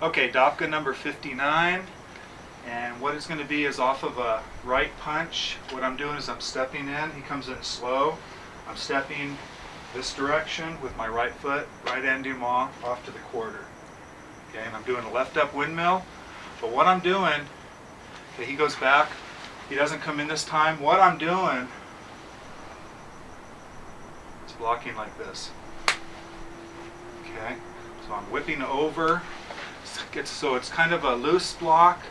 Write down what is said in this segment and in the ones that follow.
Okay, Dap'ga number 59, and what it's going to be is off of a right punch. What I'm doing is I'm stepping in, he comes in slow. I'm stepping this direction with my right foot, right endeuement, off to the quarter. Okay, and I'm doing a left up windmill, but what I'm doing, okay, he goes back, he doesn't come in this time. What I'm doing is blocking like this. Okay, so I'm whipping over. So it's kind of a loose block,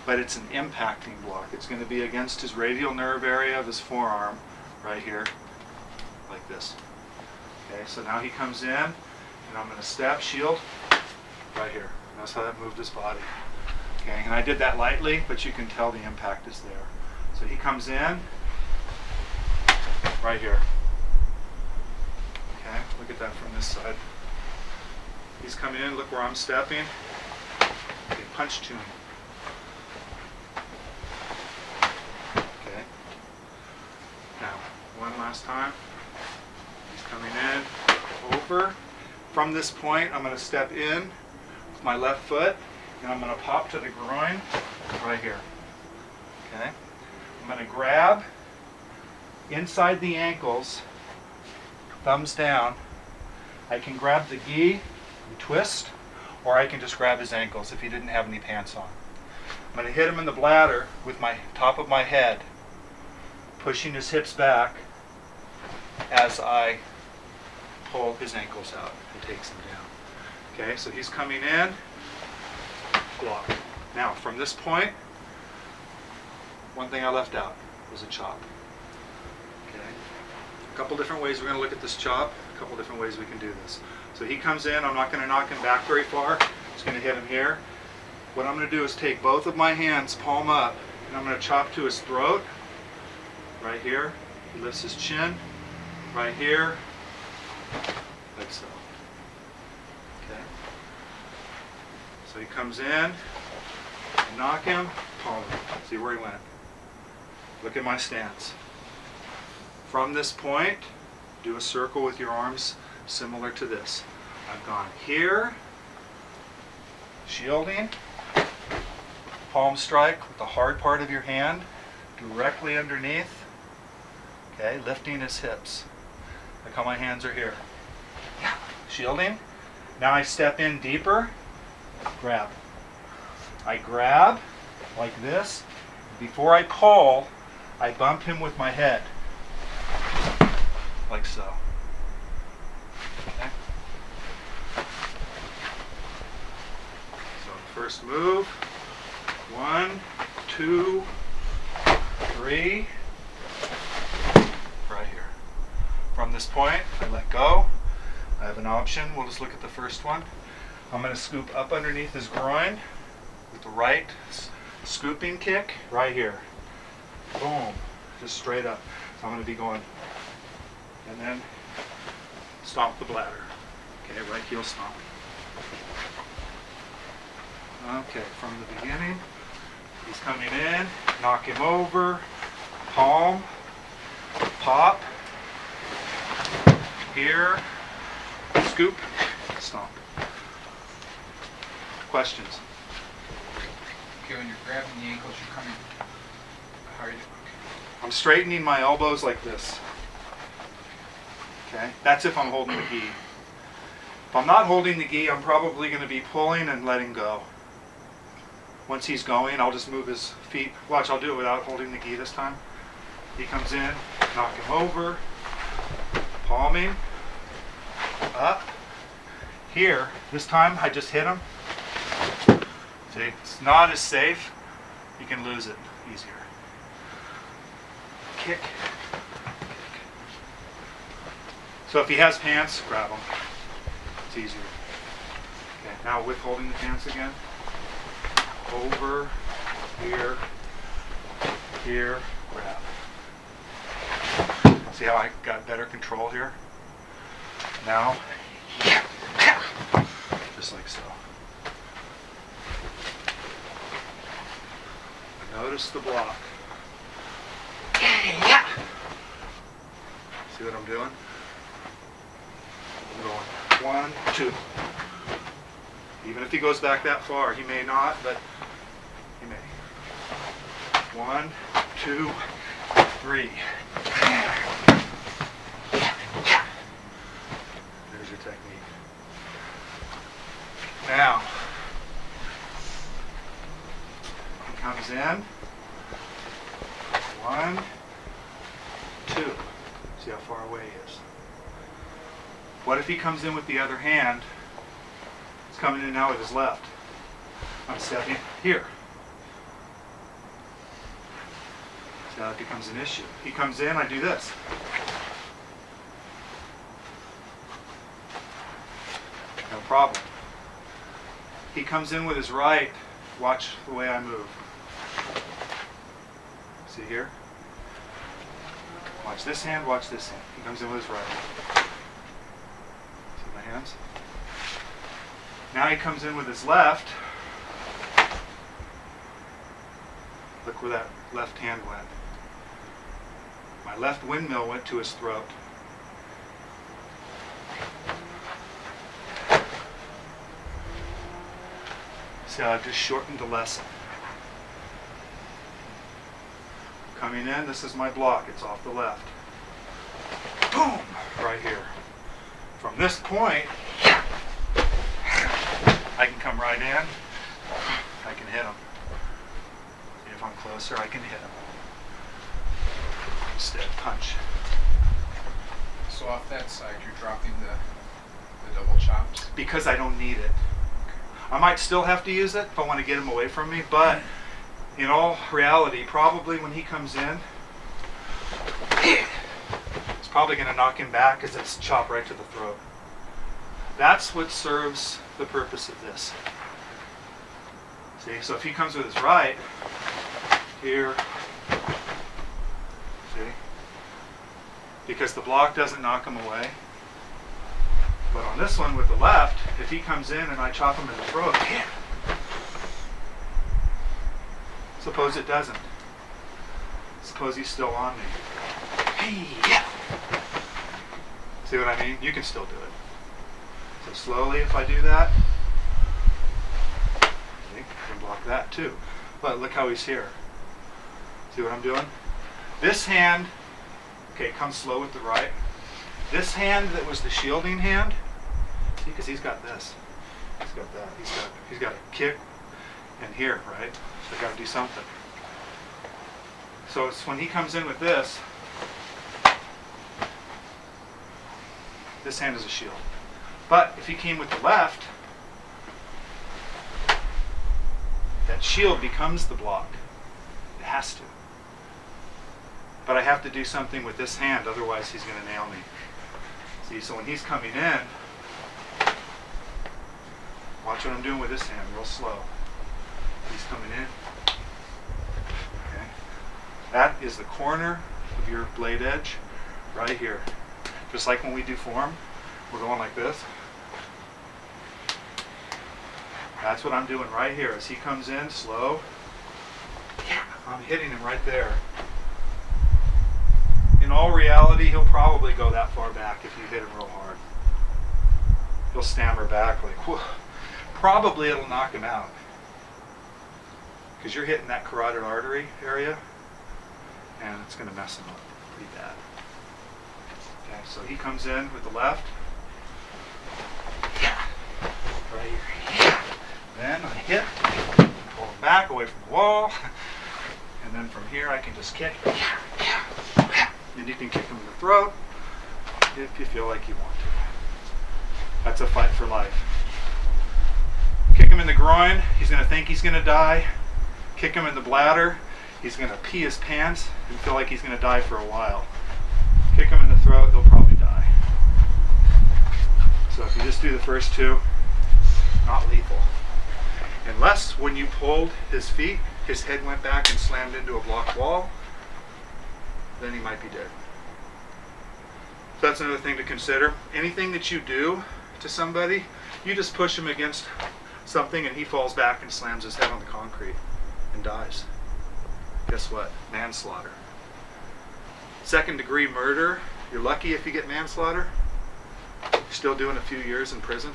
but it's an impacting block. It's going to be against his radial nerve area of his forearm, right here, like this. Okay, so now he comes in, and I'm going to step, shield, right here. That's how that moved his body. Okay, and I did that lightly, but you can tell the impact is there. So he comes in, right here. Okay, look at that from this side. He's coming in, look where I'm stepping. Okay, punch to him. Okay. Now, one last time. He's coming in, over. From this point, I'm going to step in with my left foot, and I'm going to pop to the groin, right here. Okay. I'm going to grab inside the ankles, thumbs down. I can grab the gi and twist, or I can just grab his ankles if he didn't have any pants on. I'm going to hit him in the bladder with my top of my head, pushing his hips back as I pull his ankles out and takes him down. Okay, so he's coming in, block. Now from this point, one thing I left out was a chop. Okay, a couple different ways we're going to look at this chop, a couple different ways we can do this. So he comes in, I'm not going to knock him back very far, just going to hit him here. What I'm going to do is take both of my hands, palm up, and I'm going to chop to his throat, right here. He lifts his chin, right here, like so. Okay. So he comes in, I knock him, palm him. See where he went. Look at my stance. From this point, do a circle with your arms similar to this. I've gone here, shielding, palm strike with the hard part of your hand directly underneath, okay, lifting his hips. Look how my hands are here. Shielding. Now I step in deeper, grab. I grab like this. Before I pull, I bump him with my head, like so. Okay. So first move, 1, 2, 3, right here. From this point, I let go. I have an option. We'll just look at the first one. I'm going to scoop up underneath his groin with the right scooping kick right here. Boom, just straight up. So I'm going to be going, and then stomp the bladder. Okay, right heel stomp. Okay, from the beginning, he's coming in, knock him over, palm, pop, here, scoop, stomp. Questions? Okay, when you're grabbing the ankles, you're coming. How are you doing? I'm straightening my elbows like this. Okay, that's if I'm holding the gi. If I'm not holding the gi, I'm probably going to be pulling and letting go. Once he's going, I'll just move his feet. Watch, I'll do it without holding the gi this time. He comes in, knock him over, palming, up. Here, this time I just hit him. See, it's not as safe. You can lose it easier. Kick. So if he has pants, grab them. It's easier. Okay, now with holding the pants again. Over, here, here, grab. See how I got better control here? Now, just like so. Notice the block. See what I'm doing? I'm going 1, 2. Even if he goes back that far, he may not, but he may. 1, 2, 3. There's your technique. Now, he comes in. 1, 2. See how far away he is. What if he comes in with the other hand? He's coming in now with his left. I'm stepping here. See how that becomes an issue. He comes in, I do this. No problem. He comes in with his right. Watch the way I move. See here? Watch this hand, watch this hand. He comes in with his right. See my hands? Now he comes in with his left. Look where that left hand went. My left windmill went to his throat. See how I've just shortened the lesson. Coming in, this is my block. It's off the left. Boom! Right here. From this point, I can come right in. I can hit him. If I'm closer, I can hit him. Instead, punch. So off that side, you're dropping the double chops? Because I don't need it. I might still have to use it if I want to get him away from me, but in all reality, probably when he comes in, it's probably going to knock him back because it's chop right to the throat. That's what serves the purpose of this. See, so if he comes with his right, here, see, because the block doesn't knock him away. But on this one with the left, if he comes in and I chop him in the throat, suppose it doesn't. Suppose he's still on me. Hey, see what I mean? You can still do it. So slowly, if I do that, see, I can block that too. But look how he's here. See what I'm doing? This hand, okay, come slow with the right. This hand that was the shielding hand, see, because he's got this. He's got that. He's got a kick and here, right? So I got to do something. So it's when he comes in with this hand is a shield. But if he came with the left, that shield becomes the block. It has to. But I have to do something with this hand, otherwise he's going to nail me. See, so when he's coming in, watch what I'm doing with this hand, real slow. He's coming in. Okay. That is the corner of your blade edge right here. Just like when we do form, we're going like this. That's what I'm doing right here. As he comes in, slow, I'm hitting him right there. In all reality, he'll probably go that far back if you hit him real hard. He'll stammer back like, whew. Probably it'll knock him out. Because you're hitting that carotid artery area, and it's going to mess him up pretty bad. Okay, so he comes in with the left. Right here. Then I hit, pull him back away from the wall, and then from here I can just kick. And you can kick him in the throat if you feel like you want to. That's a fight for life. Kick him in the groin, he's going to think he's going to die. Kick him in the bladder, he's going to pee his pants and feel like he's going to die for a while. Kick him in the throat, he'll probably die. So if you just do the first two, not lethal. Unless when you pulled his feet, his head went back and slammed into a block wall, then he might be dead. So that's another thing to consider. Anything that you do to somebody, you just push him against something and he falls back and slams his head on the concrete and dies. Guess what? Manslaughter. Second-degree murder, you're lucky if you get manslaughter. You're still doing a few years in prison.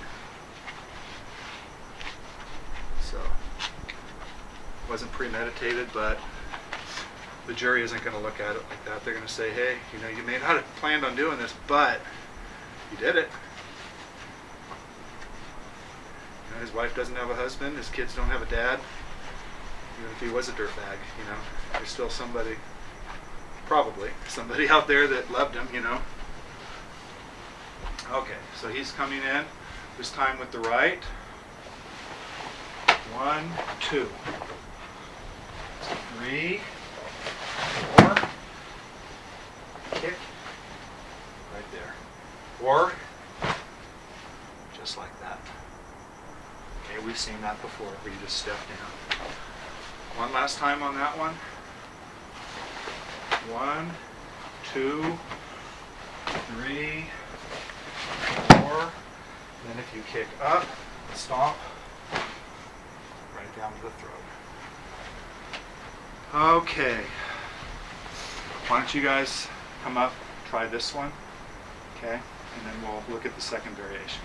wasn't premeditated, but the jury isn't going to look at it like that. They're going to say, hey, you know, you may not have planned on doing this, but you did it. You know, his wife doesn't have a husband, his kids don't have a dad. Even if he was a dirtbag, you know, there's still somebody, probably somebody out there that loved him, you know. Okay, so he's coming in, this time with the right. 1, 2, 3, 4, kick, right there. Or, just like that. Okay, we've seen that before, where you just step down. One last time on that one. 1, 2, 3, 4. Then if you kick up, stomp, right down to the throat. Okay. Why don't you guys come up, try this one, okay? And then we'll look at the second variation.